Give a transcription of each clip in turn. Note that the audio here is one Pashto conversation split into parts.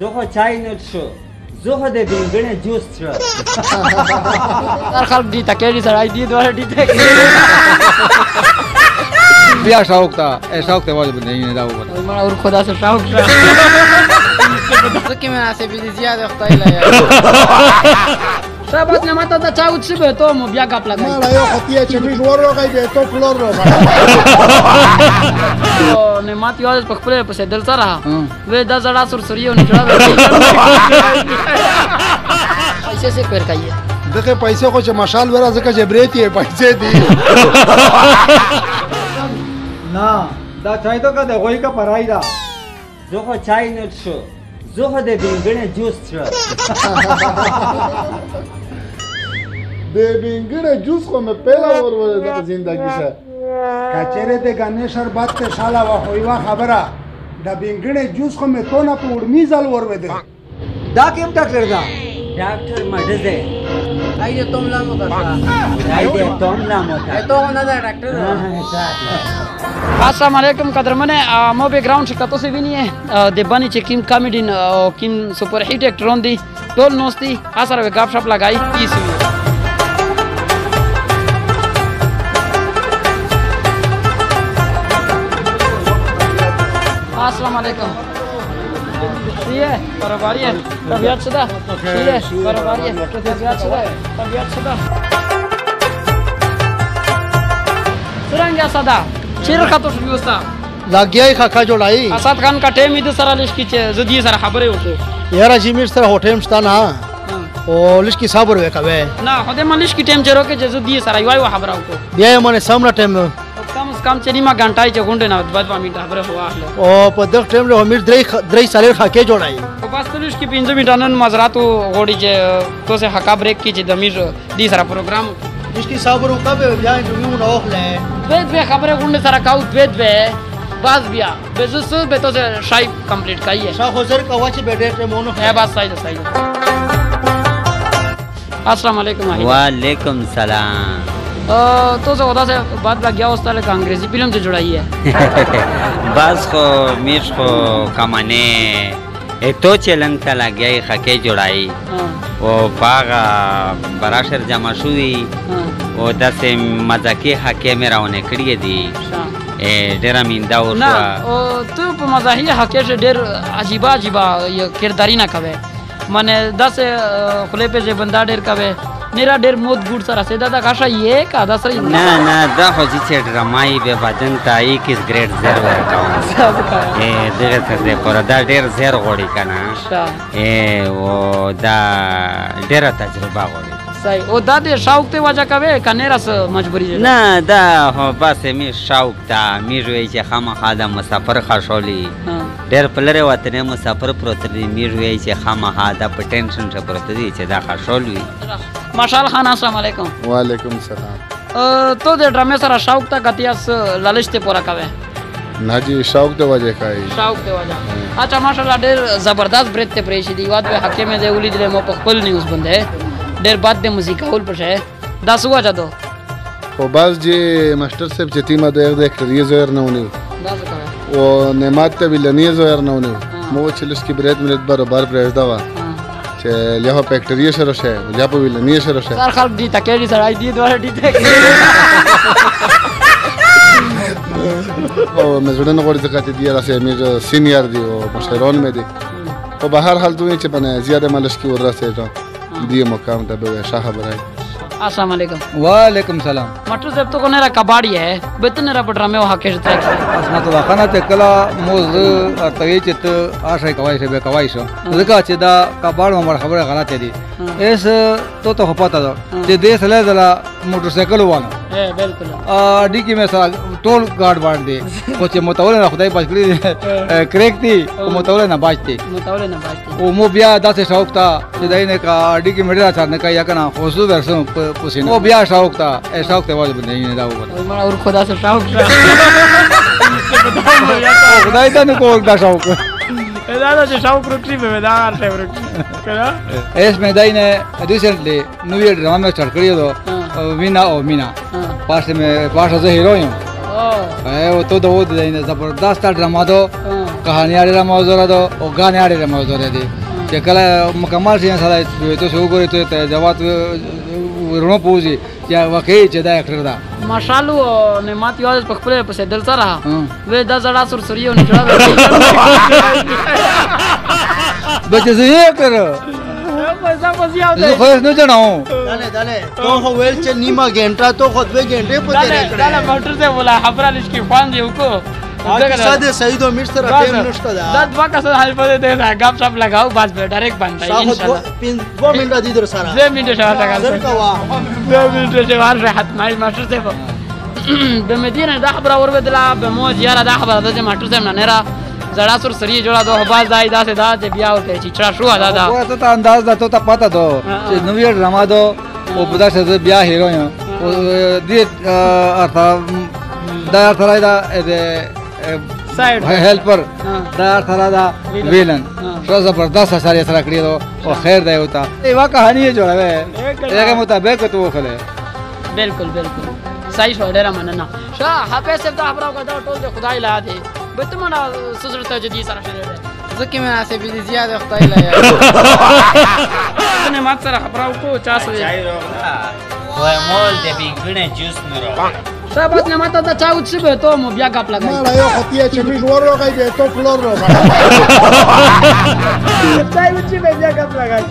زخو چای نه شو زخو د بینګنه جوس شو هر خلک دي تکې سړای دي دوه دي تکې بیا شوق تا شوق ته واجب نه دا وره ما اور خدا سے شوق ځکه مې اسې بي زیاده خدای لا شابت نه ماته دا چاوت څه به ته مو بیا غپ لګای ما لا یو خطیه چې می ور راغی به تو فلور رو نه ماته یو په خپل په دل سره وې دا زړه سر سریو نه جوړا پیسې څه کړ کایې دغه پیسې خو چې مشال ورا ځکه چې بریتی پیسې دي نه دا چای تو کده غوي کا پرای دا زخو چای نه شو زخو د بینګنه جوس شو د بینګره جوس خو مې پهلا ور د زندگی سره کچره د غنې شربت ته شاله وا خو یو خبره د بینګره جوس خو مې تو نه په وړمی ځل ور وده دا کیم ډاکټر دا ډاکټر مدزه آیده تم لا مو دا ایده توم نامو تا ته نه دا ډاکټر السلام علیکم قدرمنه مو بیک گراوند څخه تاسو وینئ د باندې چې کیم کامیډین او کیم سپر هیټ اکټرون دي ټول نوستي اثر وی غاپ شپ لګای ایسی السلام علیکم شیه برابری طبیعت شده شیه برابری طبیعت شده طبیعت شده څنګه صدا چیر خاطر شو وستا لاګیای خاکا جوړای اسد خان کا ټیم دې سره لښ کی چې زدي سره خبرې وکړو یاره چې میر سره هټیم شته نه او لشکي صبر وکوي نه خدای مالش کی ټیم چیرو کې چې زدي سره یو خبره وکړو بیا مونږ سمره ټیم کم از کم چې ما غنټای چې غونډه نه بعد ما میټه خبره هوا اخله او په دغه ټیم له امیر درې سالر خاکې جوړای او بس تلش کی 15 میټانن مزراتو غوډي چې تو سه حقا بریک کی چې د میر دې سره پروګرام لشکي صبر وکوي بیا انټرویو نه اخله به خبره غونډه سره کاو به بس بیا به زسو به تو شای کمپلیټ کایې شاه حضور کا واچ به ډېر مونږ ہے بس صحیح صحیح السلام علیکم وعلیکم سلام تو سے خدا سے بات لگ گیا استاد کا انگریزی فلم سے جڑائی ہے بس خو میش خو کمانه تو چلن تا لګي خکې جوړای او باغ براشر جمع شوی او داسې مزاکی حکې مې راونه کړې دي ډېر میندا او نه او تو په مزاحیه حکې ډېر عجیب کرداری نه کوي معنی داسې خله په بندا ډېر کوي میرا ډېر موت ګور سره سیدا دا کاشا یې کا دا سره نه دا خو چې ډرامای به بدن ته 21 ګریډ زر ورکاو دغه څه پر دا ډېر زر غوړي کنه او دا ډېر تجربه غوړي صحیح او دا دې شوق ته وجه کوي کنه راس مجبوری نه دا هو بس می شوق ته می روي چې خامخا د مسافر خښولي ډېر پلره وطن مسافر پروت دي می روي چې خامخا د پټنشن څخه پروت دي چې دا خښولي ماشال خان السلام علیکم وعلیکم السلام تو د ډرامې سره شوق ته کتیاس لالچ ته پورا کوي نه جی شوق د وجه کوي شوق ته وجه اچھا ماشاءالله ډېر زبردست بریت ته پریشي دی واد به حکیم دې ولید له مو په خپل نیوز باندې ډېر باد د موزیکا اول پشه دا سو وجه دو او باز جی ماستر صاحب چې تیمه د اکټریز زهر نه ونیو دا څه کوي او نعمت ته ویلنی زهر نه ونیو مو چې لشکي برید ملت برابر پرېږدا وا چې له فیکټری سره شه یا په ویلنی سره شه سر خلک دي تکې سړای دي دوه دي تکې او مزړه نه غوړي ځکه چې دی راسه امیر سینیئر دی او مشران مې دي او به هر حال دوی چې بنه زیاده ملش کی ورسه ته دی مقام ته به شاه خبره السلام علیکم وعلیکم سلام مټر صاحب تو کو نه را کباڑی ہے بتن را پډرامه وها کې ته اسمت واخنه ته کلا موز ارتوی چې ته آشای کوي شه به کوي شو ځکه چې دا کباړ عمر خبره غلطه دي ایس تو پتا ده چې دیس له دلا موټر سایکل وانه بالکل ډی کې مې سره ټول ګارد باندې خو چې متول نه خدای بچ کړی کریک دي او متول نه بچتي او مو بیا داسې شوق تا چې دای نه کا ډی کې مړه چار نه کایا کنه خصوص ورسو پوسینه او بیا شوق تا شوق ته واجب نه دا وره ما اور خدا سے شوق خدای ته نه کوو دا شوق دا چې شوق روټي به دا ارته ورکی کنه ایس مې دای نه ریسنټلی نو یې ډرامه سٹارټ کړی دو وینا او مینا پاسه زه هیرو یم او تو د و د زبردست ډرامه دو کہانی ډېره موضوع ده او غانې ډېره موضوع ده چې کله مکمل شي سره ته شو ګورې ته جواب ورونو پوزي یا واقعي چې دا اکټر ده ماشاءالله نعمت یو په خپل په دل سره وې دا زړه سر سریو نه جوړا بچ زه اکټر पैसा फसिया होता زه خو نه جناو داله تو خو ویل چې نیمه घंटा تو خو 2 घंटे په تیر کړې داله موټر سے بولا خبره لشکي خوان دی وکړو ساده سعید و میر سره ټیم نشته دا دا دوا کا سره حل پدې ته غاب شپ لگاو بس به ډایرکټ بنتا ان شاء الله 2 منټه دي در سره 2 منټه شاته کا زر کوا 2 منټه چې وار راحت مای ماستر سے د مدینه دا خبره ور بدلا به مو زیاره دا خبره د ماستر سے نه را زړه سر سری جوړا دوه باز دای داسه دا چې بیا ورته چې چړه شو دا دا ته انداز ده ته پته ده چې نوې ډرامه ده او په داسه بیا هیرو یم او دې ارته دا ارته دا سایډ هیلپر دا ارته دا ویلن شو زبردست سره سره کړی دو او خیر دی وتا ایوا کہانی جوړاوه هغه مطابق ته وکړه بالکل بالکل صحیح شو ډیر مننه شاه حافظ صاحب دا خبره کو دا ټول د خدای لا دی به ته مونږه سوزرته جدي سره شته ځکه مې اسې به زیاده خدای لا یا نه مات سره خبره کو چا سره وای مول د بیګونه جوس نورو صاحب نه ماته دا چا وڅ به ته مو بیا غاپ لګای ما یو خطیه چې می ور راغی به تو فلور راغی چای وڅ به بیا غاپ لګای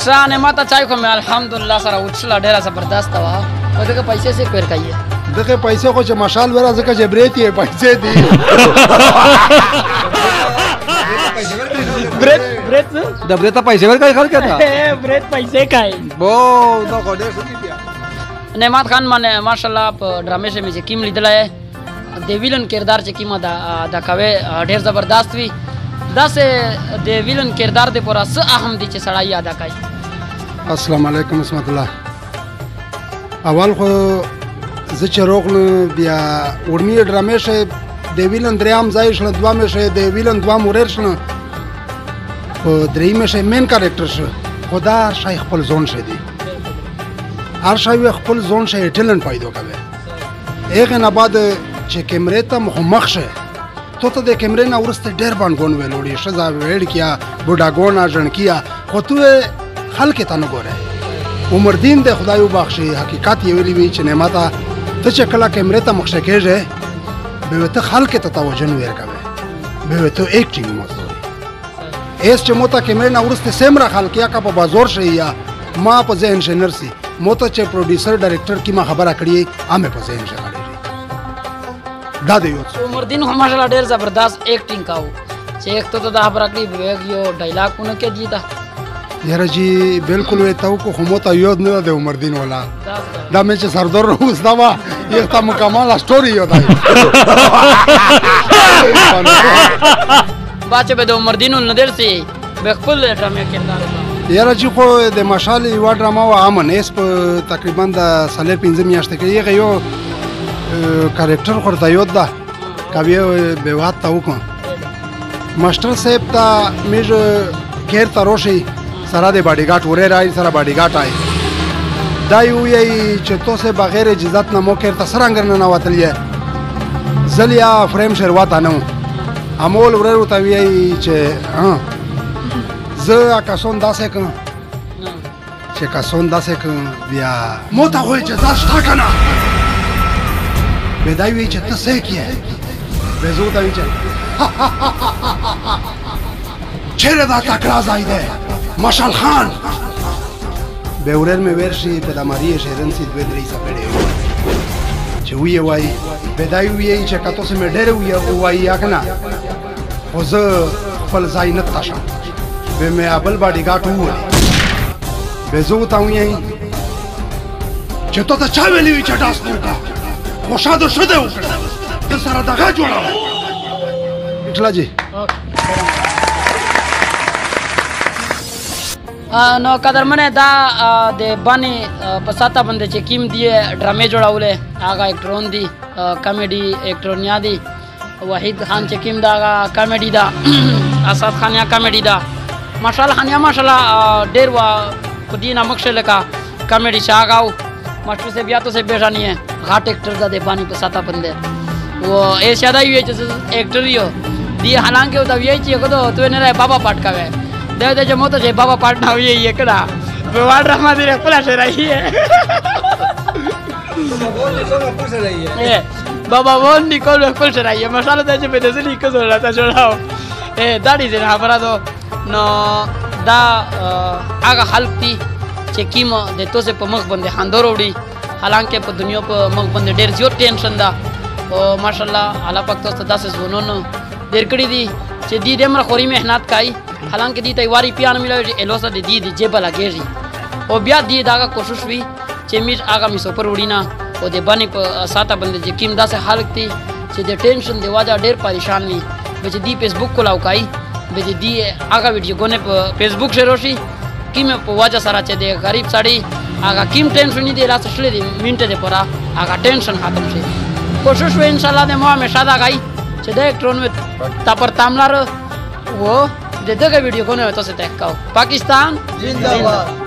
شان ماته چای خو مې الحمدلله سره وڅلا ډیره زبردست وا او دغه پیسې سي کور کایې دغه پیسې خو چې مشال ورا ځکه چې بریتی پیسې دي ब्रेड د بریته پیسې ورکړي خلک ته ब्रेड पैसे काय بو دا خو ډېر سکی بیا نعمت خان مane माशाल्लाह په ډرامې سے مې کیم لیدل ہے د ویلن کردار چې کیما دا کوي ډېر زبردست وی دا سه د ویلن کردار د پورا څه اهم دي چې سړی ادا کوي السلام علیکم ورحمت الله اول خو زه چې روغلم بیا ورمی ډرامې شه د ویلن دریم ځای شنه دوه مې شه د ویلن دوه مورر شنه او دریم شه مین کریکټر شه خدا شای خپل زون شه دی هر شای خپل زون شه ټیلنت پیدا کوي هغه نه بعد چې کیمرې ته مخ شه ته د کیمرې نه ورسته ډېر باندې ویلوړي شزا ویل کیا بوډا ګونا ژن کیا خو ته خلک ته نه ګوره عمر دین د خدای وبخشي حقیقت یې ویلي وی چې نعمت ته چې کله کیمرې ته مخ کېږي به ته خلک ته توجه نه ورکوي به ته ایکټینګ مو ایس چې موته کیمرې نه ورسته سیمرا خلک یا کا په بازار شي یا ما په ذهن شنر سي موته چې پروډوسر ډایرکټر کی ما خبره کړی امه په ذهن شي دا دی عمر دین هم ماشاءالله ډیر زبردست ایکټینګ کاو چې ایک تو دا خبره کړی یو ډایلاګ کو کې دیتا یاره جی بالکل وې تاو کو خو موته یاد نه د عمر دین ولا دا مې چې سردار روز دا وا یو تا مکمل اسټوري یو دی باچه به د عمر دین نه درسي به خپل ډرامې کردار یاره جی خو د مشال یو ډراما و امن اس په تقریبا د سالر 15 میاشتې کې یو کریکټر خورته یو ده کوي به وات تا وکم ماستر صاحب تا میج کیر تروشي سره د باډي ګارد ورې راي سره باډي ګارد آی دا یو یی چې تو سه بغیر اجازه نه مو کیر تسرنګ نه وتلې زلیا فریم شروات انو امول ورو ته وی چې زه کاسون داسې کوم چې کاسون داسې کوم بیا مو ته وای چې ځاش تا کنه بدای وی چې ته څه کیه بزو ته وی چې چیرې دا تکرا ځای ده مشال خان به ورل مې ورشي په دماري شهرن سي دوه درې سپړې چې وی وای بدای وی چې کاتو سم ډېر وی یا کنه خو زه خپل ځای نه تاشم به مې ابل باډي ګاټ وو به زه ته وی چې ته تا چا ویلی چې تاسو نه خو شاده شده وکړه ته سره دغه جوړاوه اټلا جی نو قدرمنه دا د باندې په ساته باندې چې کیم دی ډرامې جوړاولې هغه اکټرون دی کامیډي اکټرونیا دی وحید خان چې کیم دا کامیډي دا اسد خان یا کامیډي دا माशाल्लाह हनिया माशाल्लाह डेर वा कुदीना मक्शल का कॉमेडी शागाव मास्टर से बिया तो से बेजानी है घाट एक्टर दा दे पानी पे साता बंदे वो ए शादा ही एक्टर ही हो दी हालांकि होता ये चीज को तो ने बाबा पाट का वे दे दे जो मोतो जे बाबा पाट ना हुई ये कड़ा वाड रमा दे पुला से रही है बाबा वो निकल पुल से रही है मसाला दे पे दे निकल so रहा था छोड़ाओ दाढ़ी से ना बरा तो no da aga halti che kimo de to se pamak bande handorodi halanke pa dunia pa mag bande der jo tension da o mashallah ala pak to da se zonono der kadi di che di de mar khori mehnat kai halanke di taiwari pian mila elosa de di jebala geji o bia di daga koshish wi che mir aga mi super udina o de bani pa sata bande je kim da se halti che de tension de waja der parishan wi be di facebook ko lau kai बेजे दी आगा वीडियो कोने फेसबुक से रोशी किम वाजा सारा चे दे गरीब साड़ी आगा किम टेंशन नहीं दे रात सले दे मिनट दे परा आगा टेंशन खत्म से कोशिश वे इंशाल्लाह दे मोह में सादा गाई चे दे ट्रोन में तापर तामलार वो दे दे वीडियो कोने तो से तक पाकिस्तान जिंदाबाद।